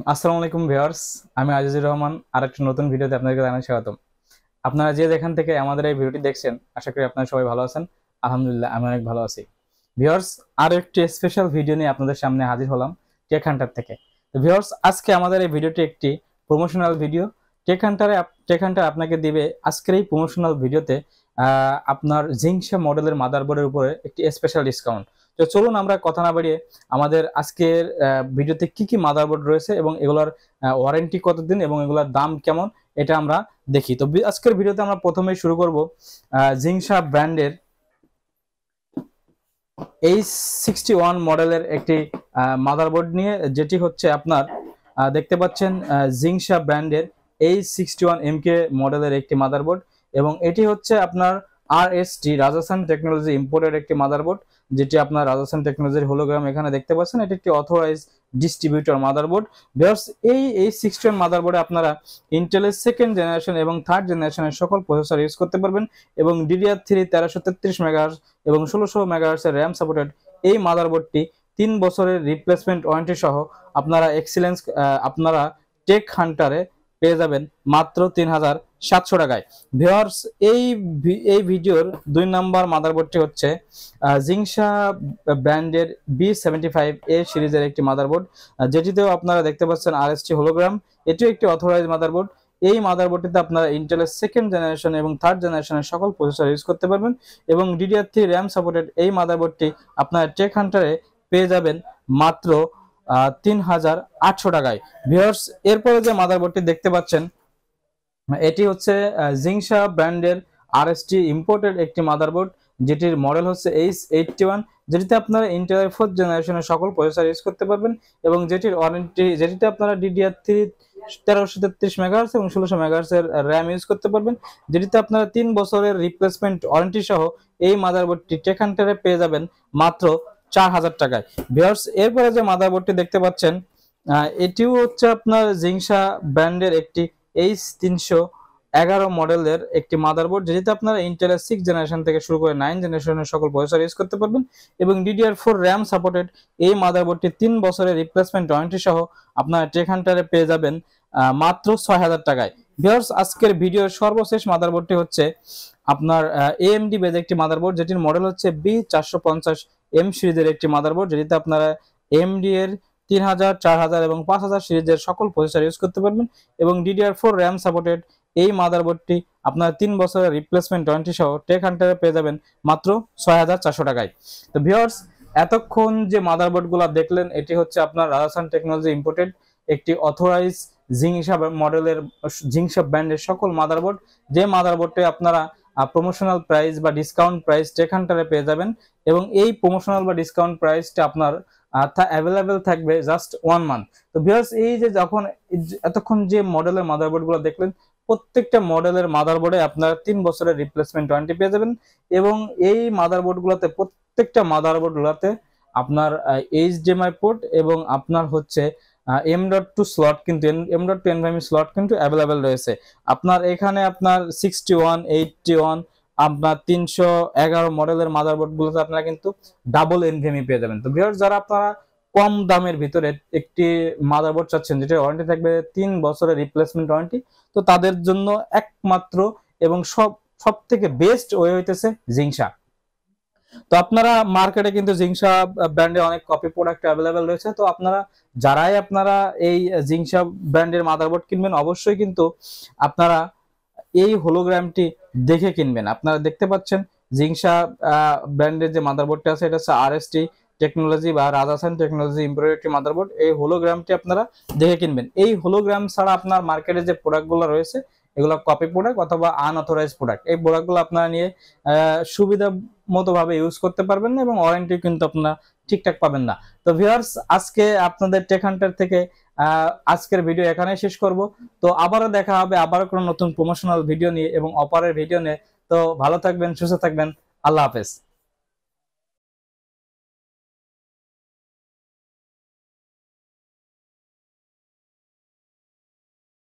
আসসালামু আলাইকুম ভিউয়ার্স, আমি আজিজুর রহমান আরেকটা নতুন ভিডিওতে আপনাদেরকে জানাই স্বাগতম। আপনারা যে যেখান থেকে আমাদের এই ভিডিওটি দেখছেন, আশা করি আপনারা সবাই ভালো আছেন। আলহামদুলিল্লাহ, আমি অনেক ভালো আছি। ভিউয়ার্স, আরো একটি স্পেশাল ভিডিও নিয়ে আপনাদের সামনে হাজির হলাম টেক হান্টার থেকে। তো ভিউয়ার্স, আজকে আমাদের এই ভিডিওটি একটি প্রমোশনাল ভিডিও। টেক হান্টার আপনাকে দিবে আজকের এই প্রমোশনাল ভিডিওতে আপনার জিংসা মডেলের মাদারবোর্ডের উপরে একটি স্পেশাল ডিসকাউন্ট। তো চলুন আমরা কথা না বাড়িয়ে আমাদের আজকের ভিডিওতে কি কি মাদারবোর্ড রয়েছে এবং এগুলোর ওয়ারেন্টি কতদিন এবং এগুলোর দাম কেমন এটা আমরা দেখি। তো আজকের ভিডিওতে আমরা প্রথমেই শুরু করব জিংসা ব্র্যান্ডের H61 মডেলের একটি মাদারবোর্ড নিয়ে, যেটি হচ্ছে আপনার দেখতে পাচ্ছেন জিংসা ব্র্যান্ডের H61MK মডেলের একটি মাদারবোর্ড, এবং এটি হচ্ছে আপনার RST রাজস্থান টেকনোলজি ইম্পোর্টেড একটি মাদারবোর্ড, যেটি আপনার রাজস্থান টেকনোলজির হোলোগ্রাম এখানে দেখতে পাচ্ছেন। এটি একটি অথরাইজড ডিস্ট্রিবিউটর মাদারবোর্ড। ভিউয়ার্স, এই H61 মাদারবোর্ডে আপনারা ইন্টেলের সেকেন্ড জেনারেশন এবং থার্ড জেনারেশনের সকল প্রসেসর ইউজ করতে পারবেন, এবং DDR3 1333 মেগাহার্টজ এবং 1600 মেগাহার্টজের র্যাম সাপোর্টেড এই মাদারবোর্ডটি 3 বছরের রিপ্লেসমেন্ট ওয়ারেন্টি সহ আপনারা টেক হান্টারে পেয়ে যাবেন মাত্র 3700 টাকায়। ভিউয়ার্স, এই ভিডিওর 2 নম্বর মাদারবোর্ডটি হচ্ছে জিংসা ব্র্যান্ডের B75A সিরিজের একটি মাদারবোর্ড, যেটিতেও আপনারা দেখতে পাচ্ছেন RST হোলোগ্রাম। এটিও একটি অথরাইজ মাদারবোর্ড। এই মাদারবোর্ডটিতে আপনারা ইন্টেলের সেকেন্ড জেনারেশন এবং থার্ড জেনারেশনের সকল প্রসেসর ইউজ করতে পারবেন, এবং DDR3 র্যাম সাপোর্টেড এই মাদারবোর্ডটি আপনারা টেক হান্টারে পেয়ে যাবেন মাত্র 3800 টাকায়। ভিউয়ার্স, এরপরে যে মাদারবোর্ডটি দেখতে পাচ্ছেন এটি হচ্ছে জিংসা ব্র্যান্ডের RST ইম্পোর্টেড একটি মাদারবোর্ড, যেটির মডেল হচ্ছে H81, যেটিতে আপনারা ইন্টেলের 4th জেনারেশনের সকল প্রসেসর ইউজ করতে পারবেন, এবং যেটিতে আপনারা DDR3 1333 মেগাহার্টজ এবং 1600 মেগাহার্টজের র্যাম ইউজ করতে পারবেন, যেটিতে আপনারা 3 বছরের রিপ্লেসমেন্ট ওয়ারেন্টি সহ এই মাদারবোর্ডটি টেক হান্টারে পেয়ে যাবেন মাত্র 4000 টাকায়। ভিউয়ার্স, এরপরে যে মাদারবোর্ডটি দেখতে পাচ্ছেন এটিও হচ্ছে আপনার জিংসা ব্র্যান্ডের একটি H311 মডেলের একটি মাদারবোর্ড, যেটিতে আপনারা ইন্টেলের 6 জেনারেশন থেকে শুরু করে 9 জেনারেশনের সকল প্রসেসর ইউজ করতে পারবেন, এবং DDR4 র্যাম সাপোর্টেড এই মাদারবোর্ডটি 3 বছরের রিপ্লেসমেন্ট ওয়ারেন্টি সহ আপনারা টেক হান্টারে পেয়ে যাবেন মাত্র 6000 টাকায়। ভিউয়ার্স, আজকের ভিডিওর সর্বশেষ মাদারবোর্ডটি হচ্ছে আপনার AMD বেজ একটি মাদারবোর্ড, যেটির মডেল হচ্ছে B450M সিরিজের একটি মাদারবোর্ড, যেটিতে আপনারা AMD এর 3000, 4000 এবং 5000 সিরিজের সকল প্রসেসর ইউজ করতে পারবেন, এবং DDR4 র্যাম সাপোর্টেড এই মাদারবোর্ডটি আপনার 3 বছরের রিপ্লেসমেন্ট ওয়ারেন্টি সহ টেক হান্টারে পেয়ে যাবেন মাত্র 6400 টাকায়। তো ভিউয়ার্স, এতক্ষণ যে মাদারবোর্ডগুলো দেখলেন এটি হচ্ছে আপনার রাজস্থান টেকনোলজি ইম্পোর্টেড একটি অথরাইজ জিংসা ব্র্যান্ডের সকল মাদারবোর্ড, যে মাদারবোর্ডে আপনারা প্রমোশনাল প্রাইস বা ডিসকাউন্ট প্রাইস টেক হান্টারে পেয়ে যাবেন, এবং এই প্রমোশনাল বা ডিসকাউন্ট প্রাইসটা আপনার অ্যাভেলেবেল থাকবে জাস্ট 1 মান্থ। তো ভিউয়ার্স, এই যে যখন এতক্ষণ যে মডেলের মাদারবোর্ডগুলো দেখলেন, প্রত্যেকটা মডেলের মাদারবোর্ডে আপনার 3 বছরের রিপ্লেসমেন্ট ওয়ারেন্টি পেয়ে যাবেন, এবং এই মাদারবোর্ডগুলোতে প্রত্যেকটা মাদারবোর্ডগুলোতে আপনার HDMI পোর্ট এবং আপনার হচ্ছে M.2 স্লট, কিন্তু M.2 NVMe স্লট কিন্তু অ্যাভেলেবেল রয়েছে। আপনার এখানে আপনার 61, 81, আপনার 311 মডেলের মাদারবোর্ড গুলোতে আপনারা কিন্তু ডাবল NVMe পেয়ে যাবেন। তো ভিউয়ার্স, যারা আপনারা কম দামের ভিতরে একটি মাদারবোর্ড চাচ্ছেন যেটা ওয়ারেন্টি থাকবে 3 বছরের রিপ্লেসমেন্ট ওয়ারেন্টি, তো তাদের জন্য একমাত্র এবং সব থেকে বেস্ট ওয়ে হইতেছে জিংসা। তো আপনারা মার্কেটে কিন্তু জিংসা ব্র্যান্ডে অনেক কপি প্রোডাক্ট অ্যাভেলেবেল রয়েছে। তো আপনারা এই জিংসা ব্র্যান্ডের মাদারবোর্ড কিনবেন, অবশ্যই কিন্তু আপনারা এই হোলোগ্রামটি দেখে কিনবেন। আপনারা দেখতে পাচ্ছেন জিংসা ব্র্যান্ডের যে মাদারবোর্ডটা আছে এটা হচ্ছে RST টেকনোলজি বা রাজস্থান টেকনোলজি ইম্পোর্টেড মাদারবোর্ড। এই হোলোগ্রামটি আপনারা দেখে কিনবেন। এই হোলোগ্রাম ছাড়া আপনার মার্কেটে যে প্রোডাক্টগুলো রয়েছে এগুলো কপি প্রোডাক্ট অথবা আনঅথরাইজড প্রোডাক্ট। এই প্রোডাক্টগুলো আপনারা নিয়ে সুবিধা মতো ভাবে ইউজ করতে পারবেন না, এবং ওয়ারেন্টি কিন্তু আপনারা ঠিকঠাক পাবেন না। তো ভিউয়ার্স, আজকে আপনাদের টেক হান্টার থেকে আজকের ভিডিও এখানেই শেষ করব। তো আবারও দেখা হবে আবারও কোনো নতুন প্রমোশনাল ভিডিও নিয়ে এবং অফারের ভিডিও নিয়ে। তো ভালো থাকবেন, সুস্থ থাকবেন, আল্লাহ হাফেজ।